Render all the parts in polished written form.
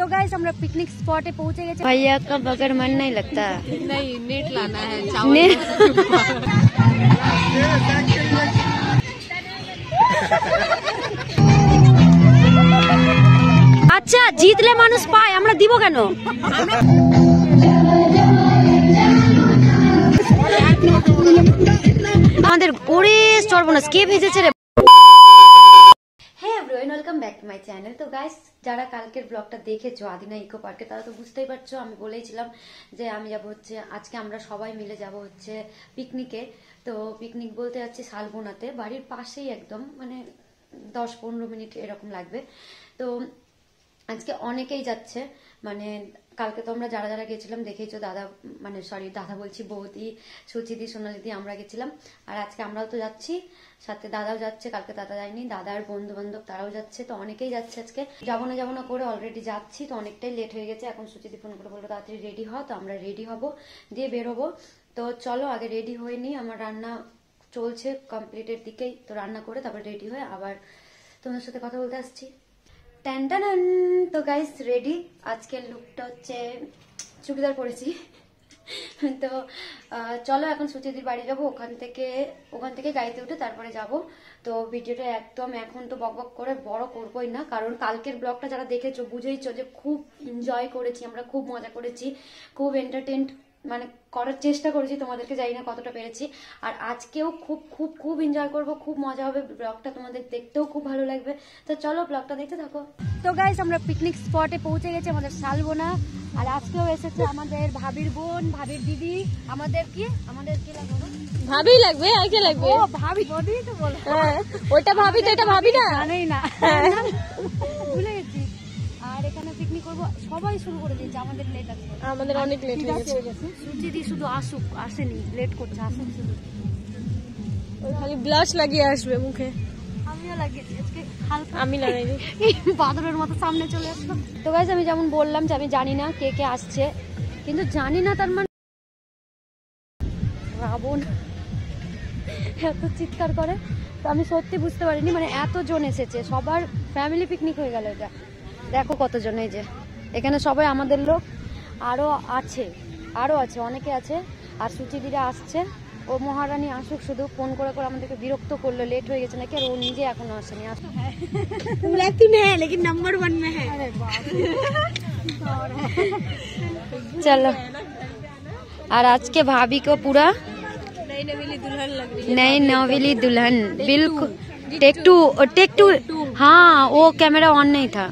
तो गाइस हम लोग पिकनिक स्पॉटे पहुंचे गए। भैया का बगैर मन नहीं लगता। नहीं, नेट लाना है। আচ্ছা জিতলে মানুষ পায়, আমরা দিব কেন? আমাদের ওরে সর্বনাশ কে ভেজেছে রে। Welcome back to my channel. তো গাইস যারা কালকের ব্লগটা দেখেছো আদিনা ইকো পার্কে তারা তো বুঝতেই পারছো আমি বলেছিলাম যে আমি যাব হচ্ছে আজকে আমরা সবাই মিলে যাব হচ্ছে পিকনিকে। তো পিকনিক বলতে যাচ্ছি শালবনাতে, বাড়ির পাশেই একদম, মানে 10-15 মিনিট এরকম লাগবে। তো আজকে অনেকেই যাচ্ছে, মানে কালকে তো আমরা যারা যারা গেছিলাম দেখেইছো, দাদা মানে সরি দাদা বলছি বৌদি, সুচিদি, সোনালিদি, আমরা গেছিলাম। আর আজকে আমরাও তো যাচ্ছি, সাথে দাদাও যাচ্ছে। কালকে দাদা যায়নি, দাদার বন্ধু বান্ধব তারাও যাচ্ছে। তো অনেকেই যাচ্ছে আজকে। যাবো না করে অলরেডি যাচ্ছি, তো অনেকটাই লেট হয়ে গেছে। এখন সুচিদি ফোন করে বলবো তাড়াতাড়ি রেডি হও, তো আমরা রেডি হব, দিয়ে বের হবো। তো চলো আগে রেডি হয়ে নিই, আমার রান্না চলছে কমপ্লিটের দিকেই, তো রান্না করে তারপর রেডি হয়ে আবার তোমার সাথে কথা বলতে আসছি। টান টান। তো গাইস রেডি। আজকের লুকটা হচ্ছে চুড়িদার পরেছি। তো চলো এখন সুচিদির বাড়ি যাবো, ওখান থেকে গাড়িতে উঠে তারপরে যাব। তো ভিডিওটা একদম এখন তো বক করে বড় করবোই না, কারণ কালকের ব্লগটা যারা দেখেছো বুঝেইছো যে খুব এনজয় করেছি আমরা, খুব মজা করেছি, খুব এন্টারটেইন মানে করার চেষ্টা করেছি, তোমাদেরকে জানি না কতটা পেরেছি। আর আজকেও খুব খুব খুব এনজয় করবো, খুব মজা হবে, ব্লগটা তোমাদের দেখতেও খুব ভালো লাগবে। তো চলো ব্লগটা দেখতে থাকো। তো গাইস আমরা পিকনিক স্পটে পৌঁছে গেছি, আমাদের শালবনা। আর আজকেও এসেছে আমাদের ভাবির বোন, ভাবির দিদি, আমাদের কি লাগবে, ভাবি লাগবে আর কি লাগবে? ও ভাবি বলি তো বলো। হ্যাঁ ওইটা ভাবি, তো এটা ভাবি না, জানেই না, ভুলে গেছি। আর এখানে পিকনিক করবো, সবাই শুরু করে দিয়েছে, আমাদের লেট আছে, আমাদের অনেক লেট হয়ে গেছে। সুচিদি শুধু আসেনি, লেট করছে, আসুক শুধু। ওই খালি ব্লাশ লাগিয়ে আসবে মুখে। আমিও লাগিয়েছি আজকে হালকা, আমি লাগাইনি, বাদরের মতো সামনে চলে আসলো। তো গাইস আমি যেমন বললাম যে আমি জানি না কে কে আসছে, কিন্তু জানি না তার মানে রাবণ এত চিৎকার করে, তো আমি সত্যি বুঝতে পারিনি, মানে এতজন এসেছে, সবার ফ্যামিলি পিকনিক হয়ে গেল এটা। দেখো কতজন, এই যে এখানে সবাই আমাদের লোক, আরো আছে অনেকে আছে। আর সুচিদিরা আসছে, ও মহারানী আসুক, শুধু ফোন করে আমাদেরকে বিরক্ত করলো, লেট হয়ে গেছে নাকি, আর ও নিজে এখনো আসেনি। নাম্বার 1 में है। চলো। আর আজকে ভাবি को पूरा नई नवेली दुल्हन बिल्कुल। टेक टू हाँ वो कैमरा ऑन नहीं था।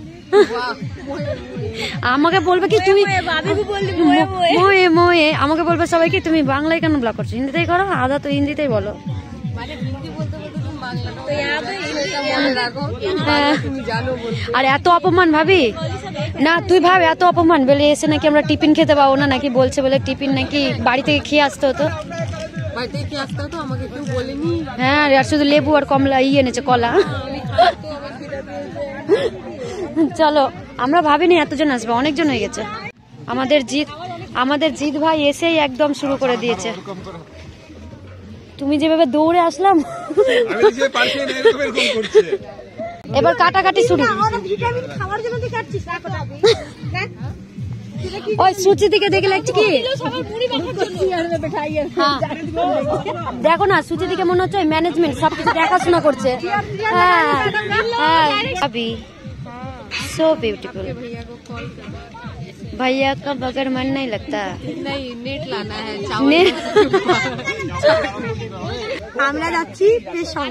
আমাকে বলবে কি তুমি মোয়ে মোয়ে, আমাকে বলবে সবাই কি তুমি বাংলায় কেন ব্লগ করছো, হিন্দিতেই করো, আদা তো হিন্দিতেই বলো। আর এত অপমান ভাবি না, তুই ভাব এত অপমান বলে এসে নাকি আমরা টিফিন খেতে পাবো না, নাকি বলছে বলে টিফিন নাকি বাড়ি থেকে খেয়ে আসতে হতো। হ্যাঁ আর শুধু লেবু আর কমলা এনেছে, কলা। চলো আমরা ভাবিনি এতজন আসবে, অনেকজন হয়ে গেছে। আমাদের জিৎ ভাই এসেই একদম শুরু করে দিয়েছে। তুমি যেভাবে দৌড়ে আসলাম, এবার কাটাকাটি শুরু। ওই সুচি দিকে দেখে লাগছে কি, দেখো না সুচি দিকে মনে হচ্ছে ম্যানেজমেন্ট সবকিছু দেখাশোনা করছে। হ্যাঁ अभी सो ब्यूटीफुल। भैया का बगैर मन नहीं लगता। नहीं, नेट लाना है। আমরা যাচ্ছি পেশং।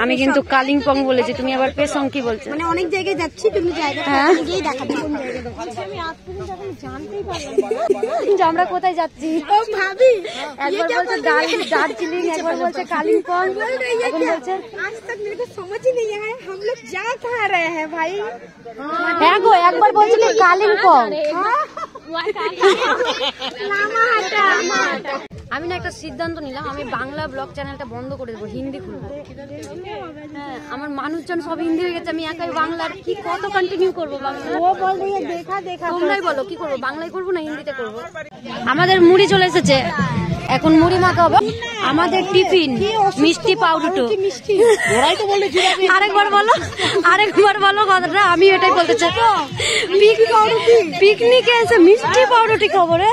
আমি কিন্তু কালিম্পং বলেছি, তুমি আবার পেশং কি বলছো? মানে অনেক জায়গায় যাচ্ছি, তুমি জায়গাটা গিয়ে দেখাবে কোন জায়গায় যাচ্ছি। আমি আজ পর্যন্ত এখন জানতেই পারলাম না যে আমরা কোথায় যাচ্ছি। ও ভাবি একবার বলছে দার্জিলিং, একবার বলছে কালিম্পং, এখন বলছে আজ तक मेरे को समझ ही नहीं आया हम लोग जा कहां रहे हैं भाई। হ্যাঁ গো একবার বলছিলে কালিম্পং। আমি না একটা সিদ্ধান্ত নিলাম, আমি বাংলা ব্লগ চ্যানেলটা বন্ধ করে দেবো, হিন্দি খুলবো। হ্যাঁ আমার মানুষজন সব হিন্দি হয়ে গেছে, আমি একাই বাংলার কি কত কন্টিনিউ করবো বাংলা। ও বল দেখা তোমরাই বলো কি করবো, বাংলায় করবো না হিন্দিতে করবো। আমাদের মুড়ি চলে এসেছে, এখন মুড়ি মাখা হবে। আমাদের টিফিন মিষ্টি পাউরুটি। আরেকবার বলো কথাটা। আমি এটাই বলতে চাই, পিকনিকে এসে মিষ্টি পাউরুটি খাবো রে।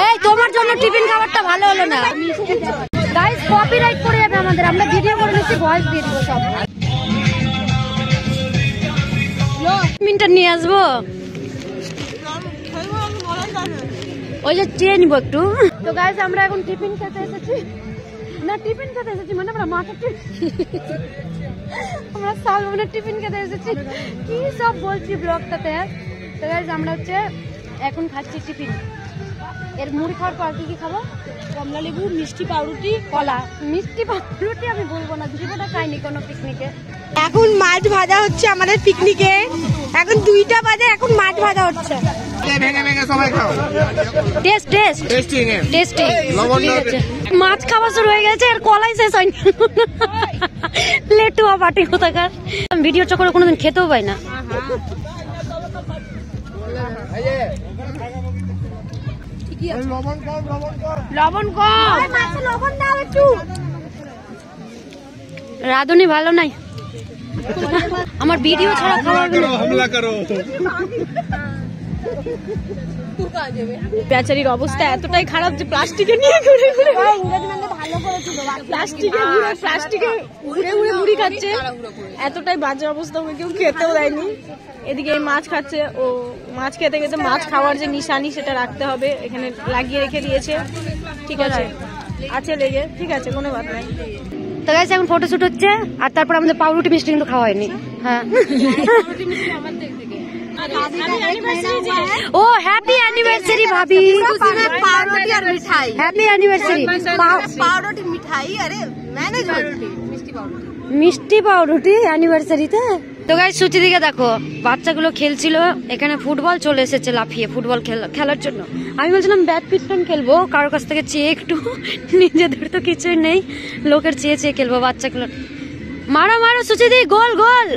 এই তোমার জন্য টিফিন খাবারটা ভালো হলো না গাইস, কপিরাইট করে যাবে আমাদের। আমরা ভিডিও করে নিচ্ছি, ভয়েস দিয়ে দিব সব। মিনিটটা নিয়ে আসবো, ওই যে চেয়ে নিবো একটু। তো গাইস আমরা এখন টিফিন খেতে এসেছি, মানে আমরা মাছের আমরা সালমানের টিফিন খেতে এসেছি। কি সব বলছি ব্লগটাতে। তো গাইস আমরা হচ্ছে এখন খাচ্ছি টিফিন। এর মুড়ি খাওয়ার পর কি খাবো? কমলা লেবু, মিষ্টি পাউরুটি, কলা। মিষ্টি পাউরুটি আমি বলবো না, জীবনটা খাইনি কোনো পিকনিকে। এখন মাছ ভাজা হচ্ছে আমাদের পিকনিকে। এখন 2টা বাজে, এখন মাছ ভাজা হচ্ছে। মাছ খাওয়া শুরু হয়ে গেছে, আর কলাই শেষ হয়নি। লেটুয়া পাটি কোথাকার। ভিডিও চক্করে কোনোদিন খেতেও পাই না। লবণ কম, লবণ দাও একটু। রাঁধুনি ভালো নাই। আমার ভিডিও ছাড়া খাওয়ার হামলা করো। বেচারির অবস্থা এতটাই খারাপ যে প্লাস্টিকে নিয়ে ঘুরে ঘুরে প্লাস্টিকে ঘুরে মুড়ি খাচ্ছে। এতটাই বাজে অবস্থা, ওকে কেউ খেতেও দেয়নি। এদিকে এই মাছ খাচ্ছে। ও মাছ খেতে খেতে মাছ খাওয়ার যে নিশানি সেটা রাখতে হবে, এখানে লাগিয়ে রেখে দিয়েছে। ঠিক আছে, লেগে, ঠিক আছে, কোনো ব্যাপার নাই। তো গাইস এখন ফটোশুট হচ্ছে, আর তারপর আমাদের পাউরুটি মিষ্টি কিন্তু খাওয়া হয়নি। হ্যাঁ, ও হ্যাপি অ্যানিভার্সারি ভাবি। পাউরুটি আর মিঠাই। Happy anniversary. পাউরুটি মিঠাই, আরে ম্যানেজমেন্ট মিষ্টি পাউরুটি অ্যানিভার্সারিতে। তো গাইস সুচিদিকে দেখো, বাচ্চাগুলো খেলছিল এখানে, ফুটবল চলে এসেছে লাফিয়ে ফুটবল খেলার জন্য। আমি বলছিলাম ব্যাডমিন্টন খেলবো, কারোর কাছ থেকে চেয়ে একটু, নিজেদের তো কিছুই নেই, লোকের চেয়ে খেলবো বাচ্চাগুলো। মারো সুচিদি, গোল।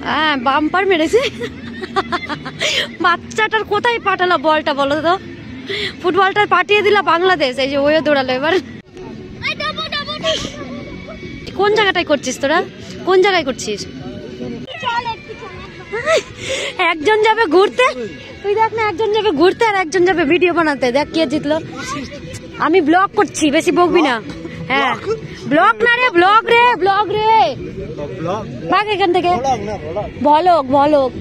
হ্যাঁ, বাম্পার মেরেছে। বাচ্চাটার কোথায় পাঠালো বলটা বলো তো? ফুটবলটা পাঠিয়ে দিলা বাংলাদেশ। এই যে ওয়ে দৌড়ালো এবার। কোন জায়গাটায় করছিস তোরা? কোন জায়গায় করছিস? একজন যাবে ঘুরতে, তুই দেখ না, একজন যাবে ঘুরতে আর একজন যাবে ভিডিও বানাতে। দেখ কে জিতলো। আমি ব্লগ করছি, বেশি বকবি না। হ্যাঁ, ব্লগ না রে, ব্লগ রে ভাগ এখান থেকে। ভলক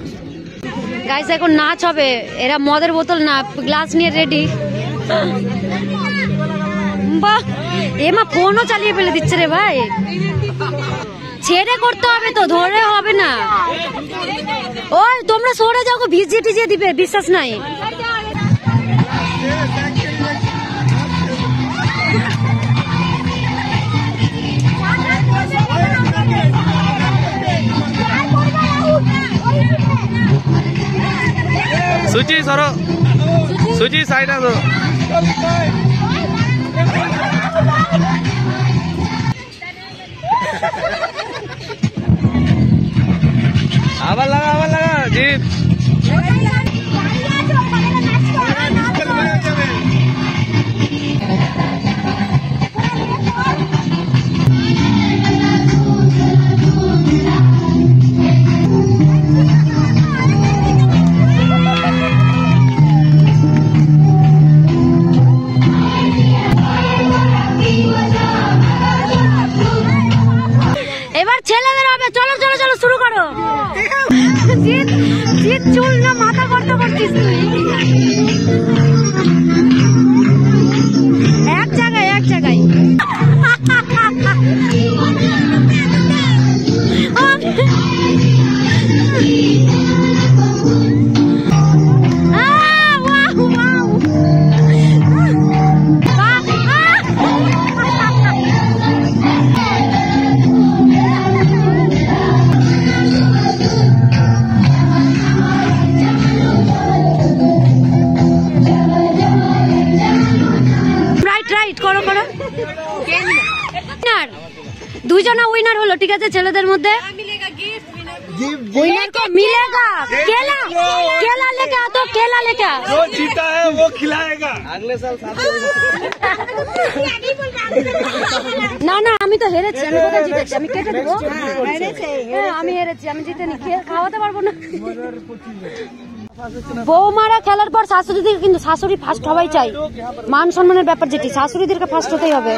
গাইস এখন নাচ হবে। এরা মদের বোতল না, গ্লাস নিয়ে রেডি। বাহ, এমা ফোনও চালিয়ে ফেলে দিচ্ছে রে ভাই। ছেড়ে করতে হবে তো, ধরে হবে না। ওই তোমরা সরে যাও, ভিজিয়ে টিজিয়ে দিবে, বিশ্বাস নাই। সুচি সরো, সুচি সাইড আসো। আবার লাগা জিপ। এবার ছেলেদের হবে। চলো শুরু করো। জিত চুল না মাথা করতে করছিস তুই। এক জায়গায় বলো, ঠিক আছে? ছেলেদের মধ্যে विनर को मिलेगा केला, केला लेके आ तो केला लेके आ। जो जीता है वो खिलाएगा अगले साल। না না, আমি তো হেরেছি। আমি কোথায় জিতেছি? আমি কেটে দেবো। আমি হেরেছি, আমি জিতেনি, খাওয়াতে পারবো না। বৌমারা খেলার পর শাশুড়িদের, কিন্তু শাশুড়ি ফার্স্ট হওয়াই চাই। মান সম্মানের ব্যাপার যেটি, শাশুড়িদেরকে ফার্স্ট হতেই হবে।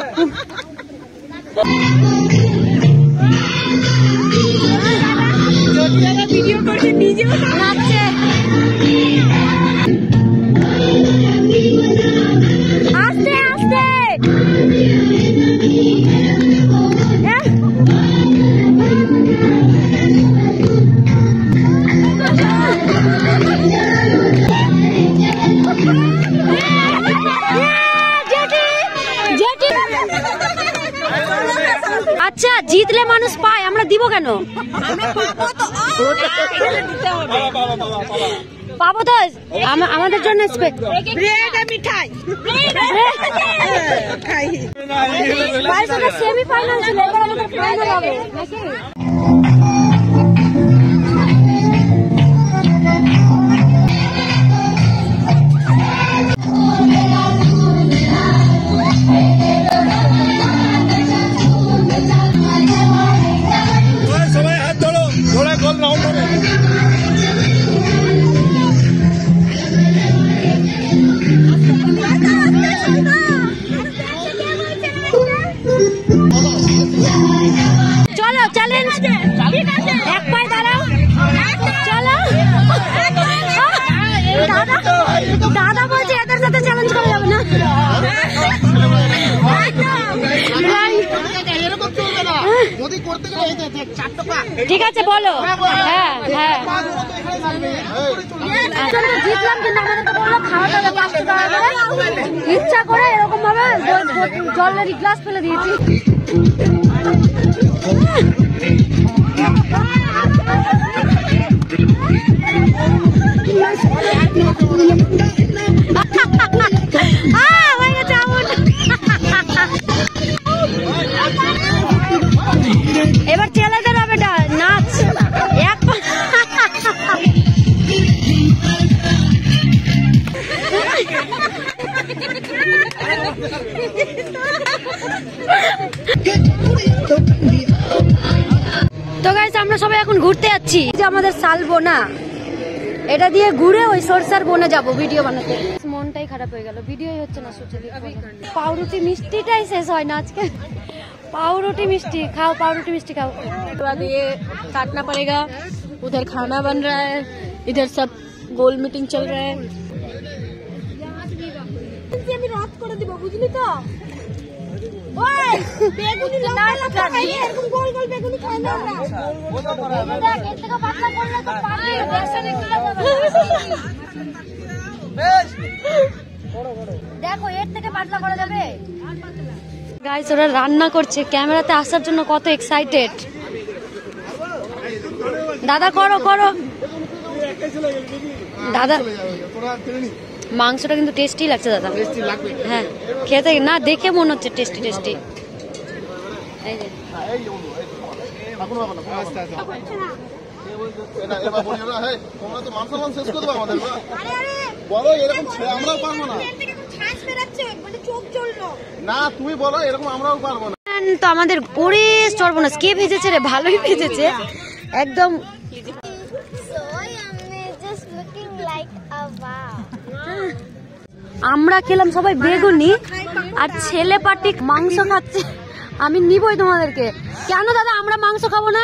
ভিডিও করছে, নিজেও নাচছে। আস্তে আস্তে। আচ্ছা, জিতলে মানুষ পায়, আমরা দিব কেন? পাবো তো, আমাদের জন্য মিঠাই সেমিফাইনাল ছিল, এবার আমাদের ফাইনাল হবে নাকি? সবাই হাত ধরো, ধরে গোল রাউন্ড হবে। চলো চ্যালেঞ্জ, এক পায়ে দাঁড়াও, চলো। দাদা বলছে এদের সাথে চ্যালেঞ্জ করা যাবে না। ঠিক আছে বলো। হ্যাঁ হ্যাঁ, জিতলাম, কিন্তু আমাদেরকে বললো খাওয়া দাওয়া 5 টাকা করে। ইচ্ছা করে এরকম ভাবে জলের গ্লাস ফেলে দিয়েছি। এবার ছেলেদের হবে নাচ। তো গাইস, আমরা সবাই এখন ঘুরতে যাচ্ছি। যে আমাদের শালবোনা, এটা দিয়ে ঘুরে ওই সরষার বনে যাবো ভিডিও বানাতে। মনটাই খারাপ হয়ে গেল, ভিডিওই হচ্ছে না। পাউরুটি মিষ্টিটাই শেষ হয় না আজকে। पावरोटी मिष्टी खाओ, पावरोटी मिष्टी खाओ। उसके बाद ये काटना पड़ेगा। उधर खाना बन रहा है, इधर सब गोल मीटिंग चल रहा है। আমি রাত করে দিব, বুঝলি তো? ওই বেগুনি লাল খাই, এরকম গোল গোল বেগুনি খাই না আমরা। দেখ, এর থেকে পাতলা করলে তো পানি বেসনে গলে যাবে। দেখো, এর থেকে পাতলা করা যাবে। গাইস, ওরা রান্না করছে, ক্যামেরাতে আসার জন্য কত এক্সাইটেড। দাদা করো করো। দাদা, মাংসটা কিন্তু টেস্টি লাগছে দাদা। হ্যাঁ, খেতে না দেখে মনে হচ্ছে টেস্টি টেস্টি। এই যে তো আমাদের ওরে সর্বনাশ, কে ভেজেছে রে? ভালোই ভেজেছে একদম। আমরা খেলাম সবাই বেগুনি, আর ছেলে পাটি মাংস খাচ্ছে। আমি নিবই তোমাদেরকে। কেন দাদা আমরা মাংস খাবো না?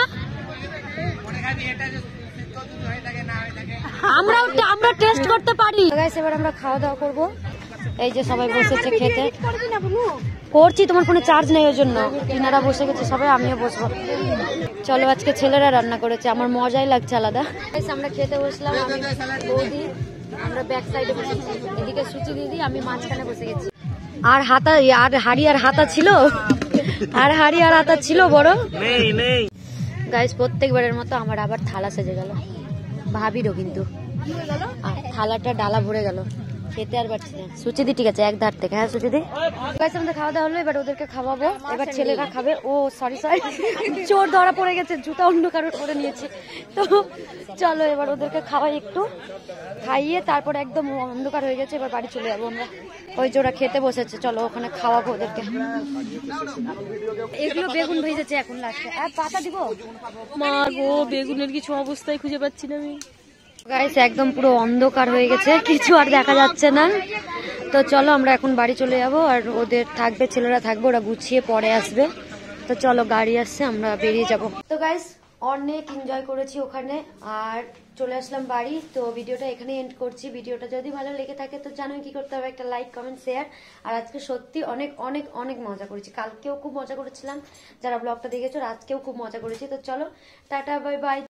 আমরা টেস্ট করতে পারি। এবার আমরা খাওয়া দাওয়া করবো। এই যে সবাই বসেছে খেতে। করছি, তোমার ফোনে চার্জ নেই ওই জন্য। কিনারা বসে গেছে সবাই, আমিও বসবো। চলো, আজকে ছেলেরা রান্না করেছে, আমার মজাই লাগছে আলাদা। আমরা খেতে বসলাম, বৌদি আমরা ব্যাক সাইডে বসেছি, এদিকে সুচি দিদি, আমি মাঝখানে বসে গেছি। আর হাতা, আর হাড়ি আর হাতা ছিল, আর হাড়ি আর হাতা ছিল বড়। গাইস, প্রত্যেকবারের মতো আমার আবার থালা সেজে গেল, ভাবিরও কিন্তু। আর থালাটা ডালা ভরে গেল। খেতে আর পারছি না। সুচিদি ঠিক আছে, এক ধার থেকে। হ্যাঁ সুচিদি, আমাদের খাওয়া দাওয়া হলো, এবার ওদেরকে খাওয়াবো। এবার ছেলেরা খাবে। ও সরি চোর ধরা পড়ে গেছে, জুতা অন্য কারোর করে নিয়েছে। তো চলো এবার ওদেরকে খাওয়াই, একটু খাইয়ে তারপর একদম অন্ধকার হয়ে গেছে, এবার বাড়ি চলে যাবো আমরা। ওই যে ওরা খেতে বসেছে, চলো ওখানে খাওয়াবো ওদেরকে। এগুলো বেগুন ভেজেছে এখন লাস্টে। আর পাতা দিব? মাগো, বেগুনের কিছু অবস্থায় খুঁজে পাচ্ছি না আমি। গাইস একদম পুরো অন্ধকার হয়ে গেছে, কিছু আর দেখা যাচ্ছে না। তো চলো আমরা এখন বাড়ি চলে যাব, আর ওদের থাকবে, ছেলেরা থাকবে, ওরা গুছিয়ে পরে আসবে। তো চলো গাড়ি আসছে, আমরা বেরিয়ে যাব। তো গাইস অনেক এনজয় করেছি ওখানে, আর চলে আসলাম বাড়ি। তো ভিডিওটা এখানে এন্ড করছি। ভিডিওটা যদি ভালো লেগে থাকে তো জানোই কি করতে হবে, একটা লাইক কমেন্ট শেয়ার। আর আজকে সত্যি অনেক অনেক অনেক মজা করেছি, কালকেও খুব মজা করেছিলাম, যারা ব্লগটা দেখেছো, আর আজকেও খুব মজা করেছি। তো চলো টাটা, বাই বাই।